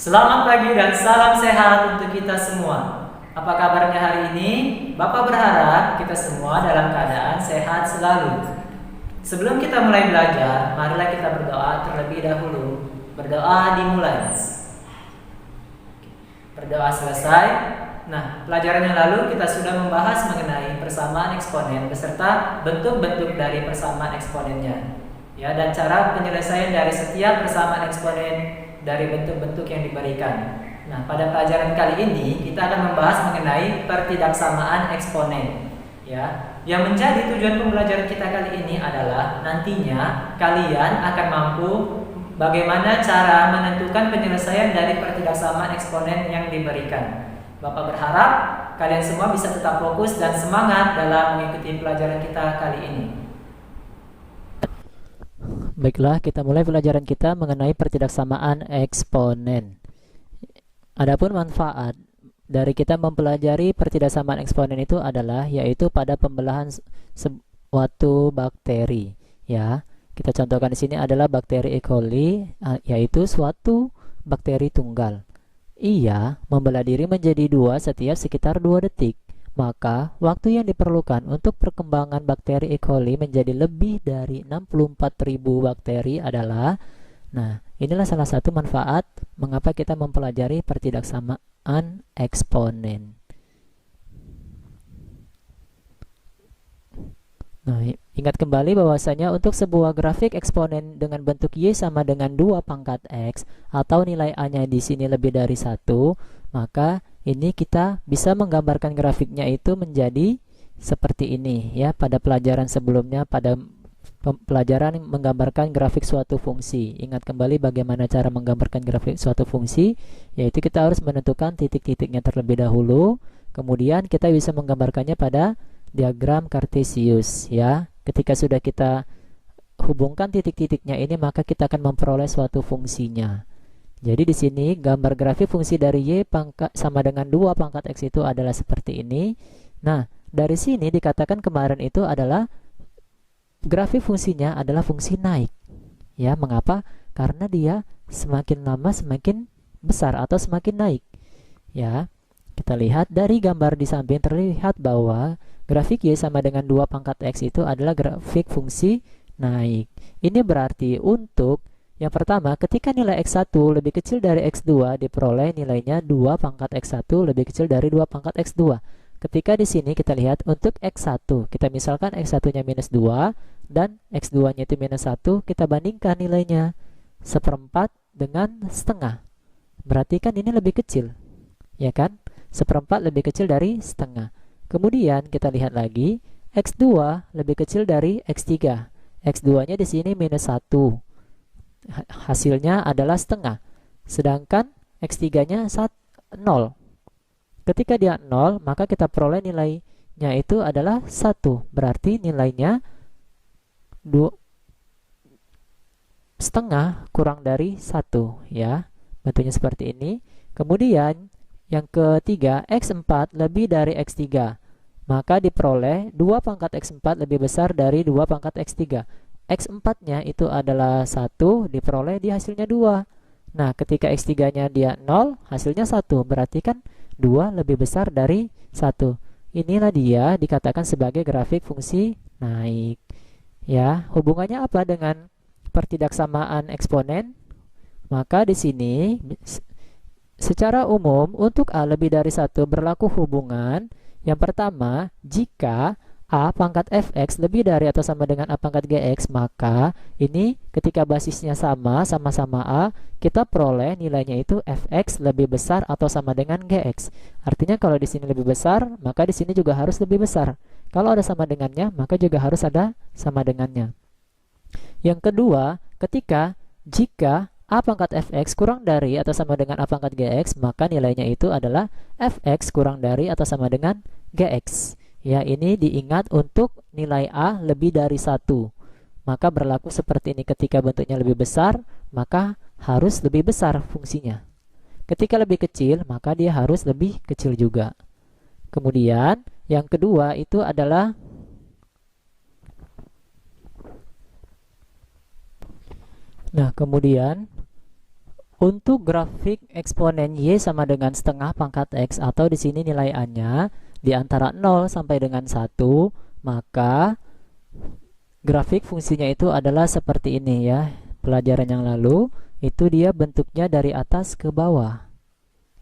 Selamat pagi dan salam sehat untuk kita semua. Apa kabarnya hari ini? Bapak berharap kita semua dalam keadaan sehat selalu. Sebelum kita mulai belajar, marilah kita berdoa terlebih dahulu. Berdoa dimulai. Berdoa selesai. Nah, pelajaran yang lalu kita sudah membahas mengenai persamaan eksponen beserta bentuk-bentuk dari persamaan eksponennya. Ya, dan cara penyelesaian dari setiap persamaan eksponen dari bentuk-bentuk yang diberikan. Nah, pada pelajaran kali ini kita akan membahas mengenai pertidaksamaan eksponen. Ya, yang menjadi tujuan pembelajaran kita kali ini adalah nantinya kalian akan mampu bagaimana cara menentukan penyelesaian dari pertidaksamaan eksponen yang diberikan. Bapak berharap kalian semua bisa tetap fokus dan semangat dalam mengikuti pelajaran kita kali ini. Baiklah, kita mulai pelajaran kita mengenai pertidaksamaan eksponen. Adapun manfaat dari kita mempelajari pertidaksamaan eksponen itu adalah yaitu pada pembelahan suatu bakteri. Ya, kita contohkan di sini adalah bakteri E. coli, yaitu suatu bakteri tunggal. Ia membelah diri menjadi dua setiap sekitar 2 detik. Maka, waktu yang diperlukan untuk perkembangan bakteri E. coli menjadi lebih dari 64.000 bakteri adalah, nah, inilah salah satu manfaat mengapa kita mempelajari pertidaksamaan eksponen. Nah, ingat kembali bahwasanya untuk sebuah grafik eksponen dengan bentuk Y sama dengan 2 pangkat X atau nilai A-nya di sini lebih dari 1, maka ini kita bisa menggambarkan grafiknya itu menjadi seperti ini ya. Pada pelajaran sebelumnya, pada pelajaran menggambarkan grafik suatu fungsi. Ingat kembali bagaimana cara menggambarkan grafik suatu fungsi, yaitu kita harus menentukan titik-titiknya terlebih dahulu, kemudian kita bisa menggambarkannya pada diagram Cartesius ya. Ketika sudah kita hubungkan titik-titiknya ini, maka kita akan memperoleh suatu fungsinya. Jadi di sini gambar grafik fungsi dari Y pangkat sama dengan 2 pangkat X itu adalah seperti ini. Nah, dari sini dikatakan kemarin itu adalah grafik fungsinya adalah fungsi naik. Ya, mengapa? Karena dia semakin lama semakin besar atau semakin naik. Ya, kita lihat dari gambar di samping terlihat bahwa grafik Y sama dengan 2 pangkat X itu adalah grafik fungsi naik. Ini berarti untuk yang pertama, ketika nilai X1 lebih kecil dari X2, diperoleh nilainya 2 pangkat X1 lebih kecil dari 2 pangkat X2. Ketika di sini kita lihat untuk X1, kita misalkan X1-nya minus 2 dan X2-nya itu minus 1, kita bandingkan nilainya. 1/4 dengan setengah. Berarti kan ini lebih kecil. Ya kan? 1/4 lebih kecil dari setengah. Kemudian kita lihat lagi, X2 lebih kecil dari X3. X2-nya di sini minus 1. Hasilnya adalah setengah. Sedangkan X3-nya 0. Ketika dia 0, maka kita peroleh nilainya itu adalah 1. Berarti nilainya 2 setengah kurang dari 1 ya. Bentuknya seperti ini. Kemudian yang ketiga, X4 lebih dari X3. Maka diperoleh 2 pangkat X4 lebih besar dari 2 pangkat X3. X4-nya itu adalah 1, diperoleh di hasilnya 2. Nah, ketika X3-nya dia 0, hasilnya 1. Berarti kan 2 lebih besar dari 1. Inilah dia dikatakan sebagai grafik fungsi naik. Ya, hubungannya apa dengan pertidaksamaan eksponen? Maka di sini secara umum untuk A lebih dari 1 berlaku hubungan. Yang pertama, jika A pangkat fx lebih dari atau sama dengan A pangkat gx, maka ini ketika basisnya sama-sama A, kita peroleh nilainya itu fx lebih besar atau sama dengan gx. Artinya kalau di sini lebih besar, maka di sini juga harus lebih besar. Kalau ada sama dengannya, maka juga harus ada sama dengannya. Yang kedua, jika A pangkat fx kurang dari atau sama dengan A pangkat gx, maka nilainya itu adalah fx kurang dari atau sama dengan gx. Ya, ini diingat untuk nilai A lebih dari 1. Maka berlaku seperti ini, ketika bentuknya lebih besar, maka harus lebih besar fungsinya. Ketika lebih kecil, maka dia harus lebih kecil juga. Kemudian, yang kedua itu adalah kemudian Untuk grafik eksponen Y sama dengan setengah pangkat X atau di sini nilai A-nya di antara 0 sampai dengan 1, maka grafik fungsinya itu adalah seperti ini ya. Pelajaran yang lalu itu dia bentuknya dari atas ke bawah.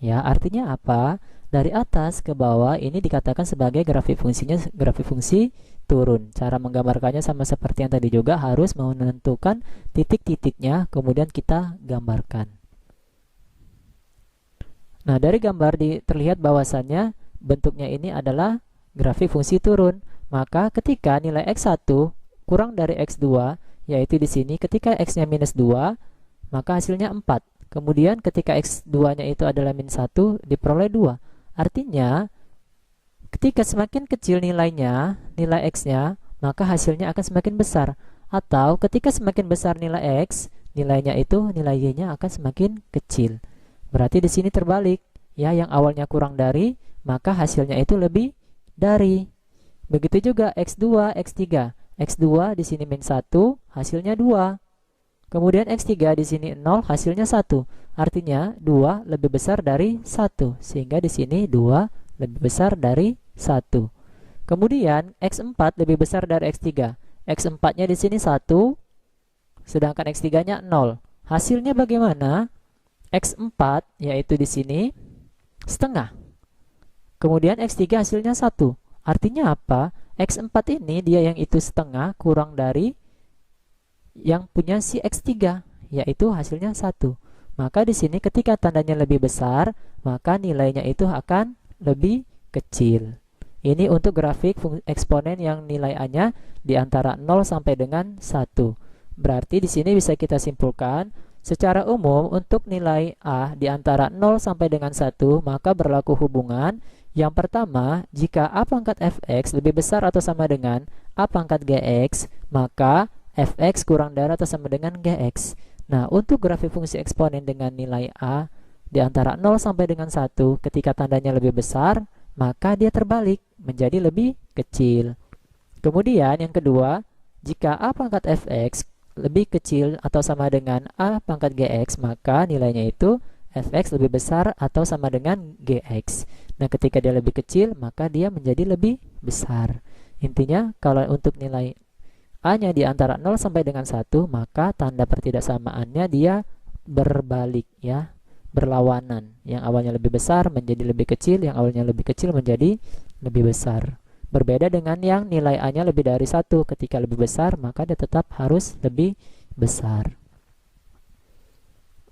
Ya, artinya apa? Dari atas ke bawah ini dikatakan sebagai grafik fungsinya grafik fungsi turun. Cara menggambarkannya sama seperti yang tadi juga, harus menentukan titik-titiknya kemudian kita gambarkan. Nah, dari gambar terlihat bahwasannya bentuknya ini adalah grafik fungsi turun. Maka ketika nilai X1 kurang dari X2, yaitu di sini ketika X-nya minus 2, maka hasilnya 4. Kemudian ketika X2-nya itu adalah min 1, diperoleh 2. Artinya, ketika semakin kecil nilainya, nilai X-nya, maka hasilnya akan semakin besar. Atau ketika semakin besar nilai X, nilainya itu, nilai Y-nya akan semakin kecil. Berarti di sini terbalik, ya, yang awalnya kurang dari, maka hasilnya itu lebih dari. Begitu juga X2, X3. X2 di sini min 1, hasilnya 2. Kemudian X3 di sini 0, hasilnya 1. Artinya 2 lebih besar dari 1, sehingga di sini 2 lebih besar dari 1. Kemudian X4 lebih besar dari X3. X4-nya di sini 1, sedangkan X3-nya 0. Hasilnya bagaimana? X4 yaitu di sini setengah. Kemudian X3 hasilnya 1. Artinya apa? X4 ini dia yang itu setengah kurang dari yang punya si X3, yaitu hasilnya 1. Maka di sini ketika tandanya lebih besar, maka nilainya itu akan lebih kecil. Ini untuk grafik eksponen yang nilai A-nya di antara 0 sampai dengan 1. Berarti di sini bisa kita simpulkan, secara umum untuk nilai A di antara 0 sampai dengan 1, maka berlaku hubungan yang pertama, jika A pangkat Fx lebih besar atau sama dengan A pangkat Gx, maka Fx kurang dari atau sama dengan Gx. Nah, untuk grafik fungsi eksponen dengan nilai A di antara 0 sampai dengan 1, ketika tandanya lebih besar, maka dia terbalik menjadi lebih kecil. Kemudian yang kedua, jika A pangkat Fx lebih kecil atau sama dengan A pangkat Gx, maka nilainya itu Fx lebih besar atau sama dengan Gx. Nah, ketika dia lebih kecil, maka dia menjadi lebih besar. Intinya, kalau untuk nilai A-nya di antara 0 sampai dengan 1, maka tanda pertidaksamaannya dia berbalik ya, berlawanan. Yang awalnya lebih besar menjadi lebih kecil, yang awalnya lebih kecil menjadi lebih besar. Berbeda dengan yang nilai A-nya lebih dari 1, ketika lebih besar, maka dia tetap harus lebih besar.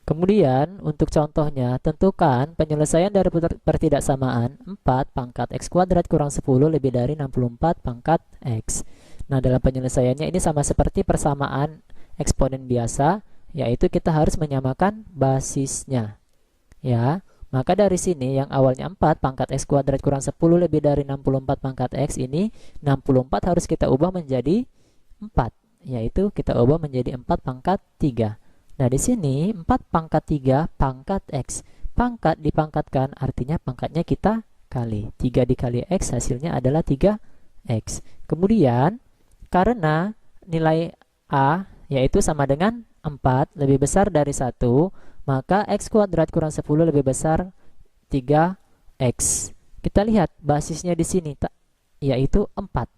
Kemudian, untuk contohnya, tentukan penyelesaian dari pertidaksamaan 4 pangkat X kuadrat kurang 10 lebih dari 64 pangkat X. Nah, dalam penyelesaiannya ini sama seperti persamaan eksponen biasa, yaitu kita harus menyamakan basisnya. Ya, maka dari sini yang awalnya 4 pangkat X kuadrat kurang 10 lebih dari 64 pangkat X ini, 64 harus kita ubah menjadi 4, yaitu kita ubah menjadi 4 pangkat 3. Nah, di sini 4 pangkat 3 pangkat X. Pangkat dipangkatkan artinya pangkatnya kita kali. 3 dikali X hasilnya adalah 3X. Kemudian, karena nilai A yaitu sama dengan 4 lebih besar dari 1, maka X kuadrat kurang 10 lebih besar 3X. Kita lihat basisnya di sini yaitu 4.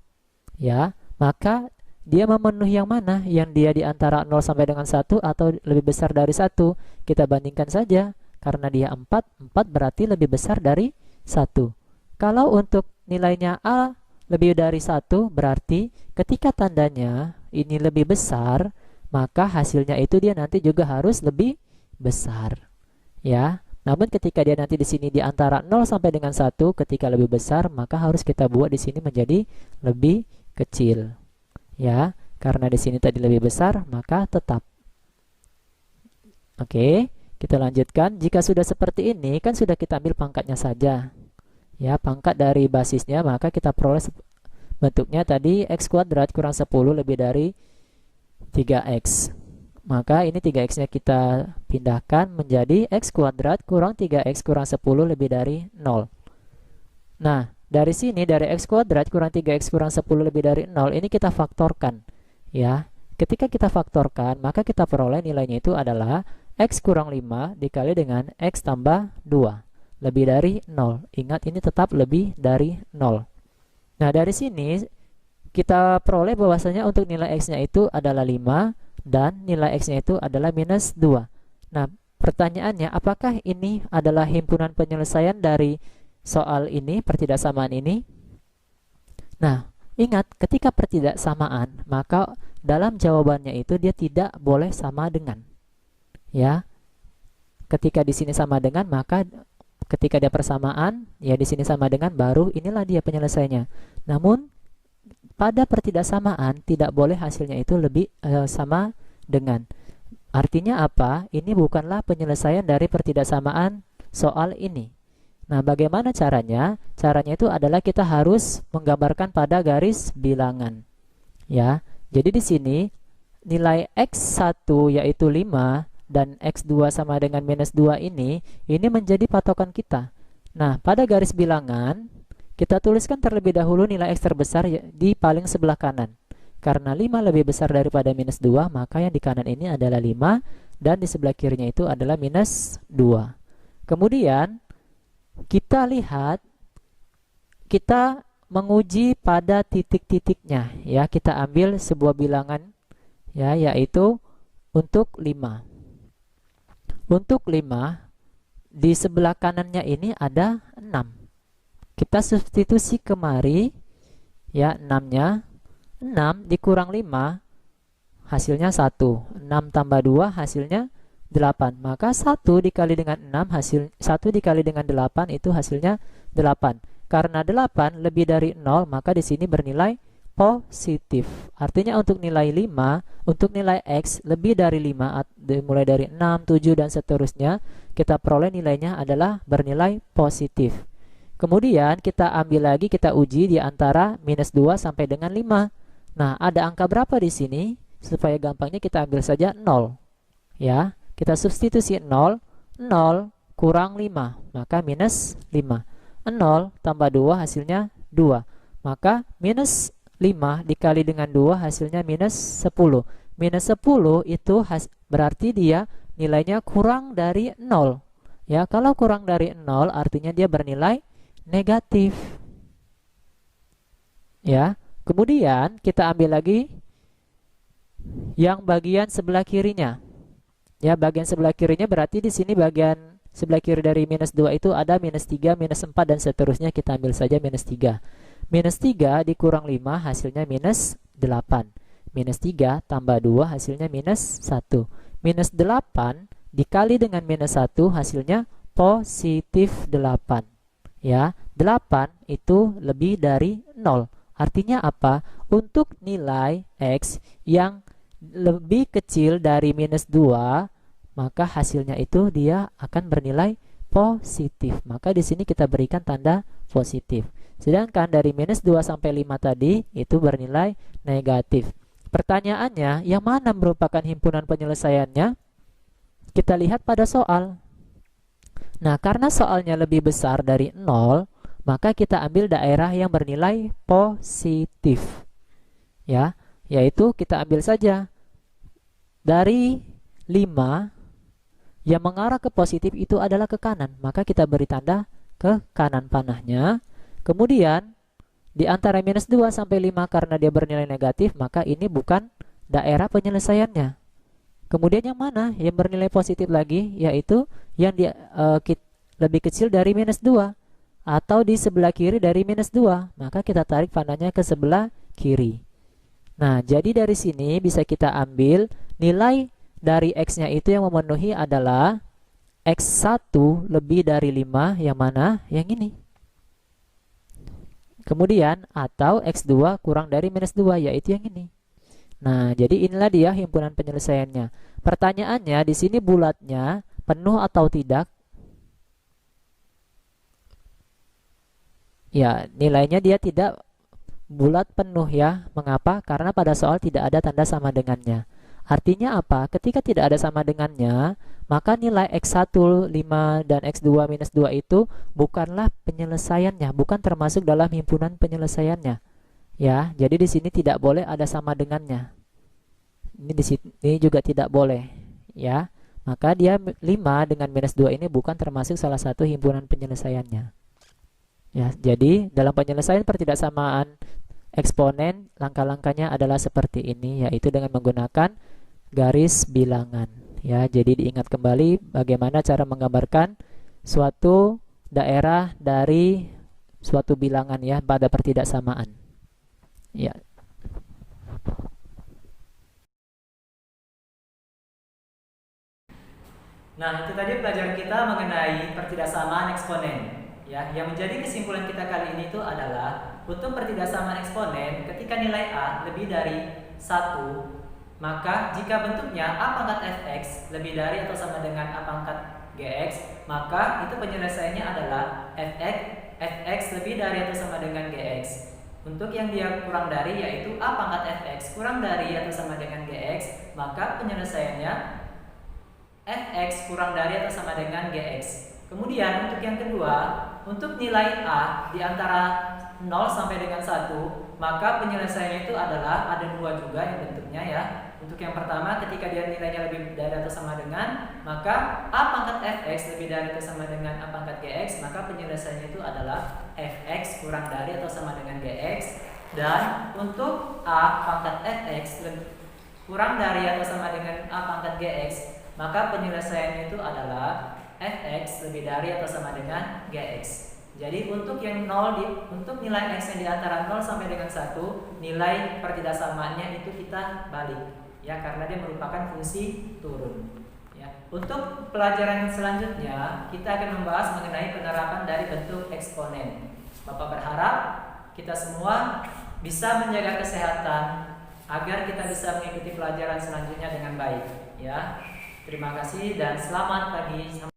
Ya, maka dia memenuhi yang mana? Yang dia di antara 0 sampai dengan 1 atau lebih besar dari 1? Kita bandingkan saja. Karena dia 4 berarti lebih besar dari 1. Kalau untuk nilainya A lebih dari 1, berarti ketika tandanya ini lebih besar, maka hasilnya itu dia nanti juga harus lebih besar. Ya. Namun ketika dia nanti di sini di antara 0 sampai dengan 1, ketika lebih besar, maka harus kita buat di sini menjadi lebih kecil. Ya, karena di sini tadi lebih besar, maka tetap. Oke, kita lanjutkan. Jika sudah seperti ini, kan sudah kita ambil pangkatnya saja. Ya, pangkat dari basisnya, maka kita peroleh bentuknya tadi X kuadrat kurang 10 lebih dari 3X. Maka ini 3X-nya kita pindahkan menjadi X kuadrat kurang 3X kurang 10 lebih dari 0. Nah, dari sini, dari X kuadrat kurang 3X kurang 10 lebih dari 0, ini kita faktorkan. Ya, ketika kita faktorkan, maka kita peroleh nilainya itu adalah X kurang 5 dikali dengan X tambah 2. Lebih dari 0. Ingat, ini tetap lebih dari 0. Nah, dari sini kita peroleh bahwasanya untuk nilai X-nya itu adalah 5 dan nilai X-nya itu adalah minus 2. Nah, pertanyaannya, apakah ini adalah himpunan penyelesaian dari soal ini, pertidaksamaan ini? Nah, ingat, ketika pertidaksamaan, maka dalam jawabannya itu dia tidak boleh sama dengan. Ya, ketika di sini sama dengan, maka ketika dia persamaan, ya di sini sama dengan, baru inilah dia penyelesaiannya. Namun pada pertidaksamaan tidak boleh hasilnya itu lebih sama dengan. Artinya apa? Ini bukanlah penyelesaian dari pertidaksamaan soal ini. Nah, bagaimana caranya? Caranya itu adalah kita harus menggambarkan pada garis bilangan. Ya, jadi di sini nilai X1 yaitu 5 dan X2 sama dengan minus 2 ini menjadi patokan kita. Nah, pada garis bilangan kita tuliskan terlebih dahulu nilai X terbesar di paling sebelah kanan. Karena 5 lebih besar daripada minus 2, maka yang di kanan ini adalah 5 dan di sebelah kirinya itu adalah minus 2. Kemudian kita lihat, kita menguji pada titik-titiknya, ya. Kita ambil sebuah bilangan, ya, yaitu untuk 5. Untuk 5 di sebelah kanannya ini ada 6. Kita substitusi kemari, ya, 6-nya. 6 dikurang 5 hasilnya 1. 6 tambah 2 hasilnya 8. Maka 1 dikali dengan 6 1 dikali dengan 8 itu hasilnya 8. Karena 8 lebih dari 0, maka di sini bernilai positif. Artinya untuk nilai 5, untuk nilai X lebih dari 5, mulai dari 6, 7 dan seterusnya, kita peroleh nilainya adalah bernilai positif. Kemudian kita ambil lagi, kita uji di antara minus 2 sampai dengan 5. Nah, ada angka berapa di sini? Supaya gampangnya kita ambil saja 0. Ya, kita substitusi 0, 0 kurang 5, maka minus 5. 0 tambah 2 hasilnya 2. Maka minus 5 dikali dengan 2 hasilnya minus 10. Minus 10 itu berarti dia nilainya kurang dari 0. Ya, kalau kurang dari 0 artinya dia bernilai negatif. Ya, kemudian kita ambil lagi yang bagian sebelah kirinya. Ya, bagian sebelah kirinya berarti di sini bagian sebelah kiri dari minus 2 itu ada minus 3, minus 4 dan seterusnya, kita ambil saja minus 3. Minus 3 dikurang 5 hasilnya minus 8. Minus 3 tambah 2 hasilnya minus 1. Minus 8 dikali dengan minus 1 hasilnya positif 8. Ya, 8 itu lebih dari 0. Artinya apa? Untuk nilai X yang lebih kecil dari minus 2, maka hasilnya itu dia akan bernilai positif. Maka di sini kita berikan tanda positif. Sedangkan dari minus 2 sampai 5 tadi itu bernilai negatif. Pertanyaannya, yang mana merupakan himpunan penyelesaiannya? Kita lihat pada soal. Nah, karena soalnya lebih besar dari 0, maka kita ambil daerah yang bernilai positif. Ya, yaitu kita ambil saja dari 5 yang mengarah ke positif itu adalah ke kanan, maka kita beri tanda ke kanan panahnya. Kemudian di antara minus 2 sampai 5 karena dia bernilai negatif, maka ini bukan daerah penyelesaiannya. Kemudian yang mana yang bernilai positif lagi, yaitu yang lebih kecil dari minus 2 atau di sebelah kiri dari minus 2, maka kita tarik panahnya ke sebelah kiri. Nah, jadi dari sini bisa kita ambil nilai dari X-nya itu yang memenuhi adalah X1 lebih dari 5, yang mana? Yang ini. Kemudian atau X2 kurang dari minus 2, yaitu yang ini. Nah, jadi inilah dia himpunan penyelesaiannya. Pertanyaannya di sini bulatnya penuh atau tidak? Ya, nilainya dia tidak bulat penuh ya. Mengapa? Karena pada soal tidak ada tanda sama dengannya. Artinya apa? Ketika tidak ada sama dengannya, maka nilai X1 5 dan X2 minus 2 itu bukanlah penyelesaiannya, bukan termasuk dalam himpunan penyelesaiannya. Ya, jadi di sini tidak boleh ada sama dengannya. Ini di sini juga tidak boleh, ya. maka dia 5 dengan minus 2 ini bukan termasuk salah satu himpunan penyelesaiannya. Ya, jadi dalam penyelesaian pertidaksamaan eksponen, langkah-langkahnya adalah seperti ini, yaitu dengan menggunakan garis bilangan. Ya, jadi diingat kembali bagaimana cara menggambarkan suatu daerah dari suatu bilangan ya pada pertidaksamaan. Ya. Nah, itu tadi pelajaran kita mengenai pertidaksamaan eksponen. Ya, yang menjadi kesimpulan kita kali ini itu adalah untuk pertidaksamaan eksponen ketika nilai A lebih dari 1, maka jika bentuknya A pangkat fx lebih dari atau sama dengan A pangkat gx, maka itu penyelesaiannya adalah fx lebih dari atau sama dengan gx. Untuk yang dia kurang dari yaitu A pangkat fx kurang dari atau sama dengan gx, maka penyelesaiannya fx kurang dari atau sama dengan gx. Kemudian untuk yang kedua, untuk nilai A di antara 0 sampai dengan 1, maka penyelesaiannya itu adalah ada 2 juga yang bentuknya ya. Untuk yang pertama, ketika dia nilainya lebih dari atau sama dengan, maka A pangkat fx lebih dari atau sama dengan A pangkat gx, maka penyelesaiannya itu adalah fx kurang dari atau sama dengan gx. Dan untuk A pangkat fx kurang dari atau sama dengan A pangkat gx, maka penyelesaiannya itu adalah fx lebih dari atau sama dengan gx. Jadi untuk yang 0 untuk nilai x yang di antara 0 sampai dengan 1, nilai pertidaksamaannya itu kita balik ya, karena dia merupakan fungsi turun ya. Untuk pelajaran selanjutnya kita akan membahas mengenai penerapan dari bentuk eksponen. Bapak berharap kita semua bisa menjaga kesehatan agar kita bisa mengikuti pelajaran selanjutnya dengan baik ya. Terima kasih dan selamat pagi.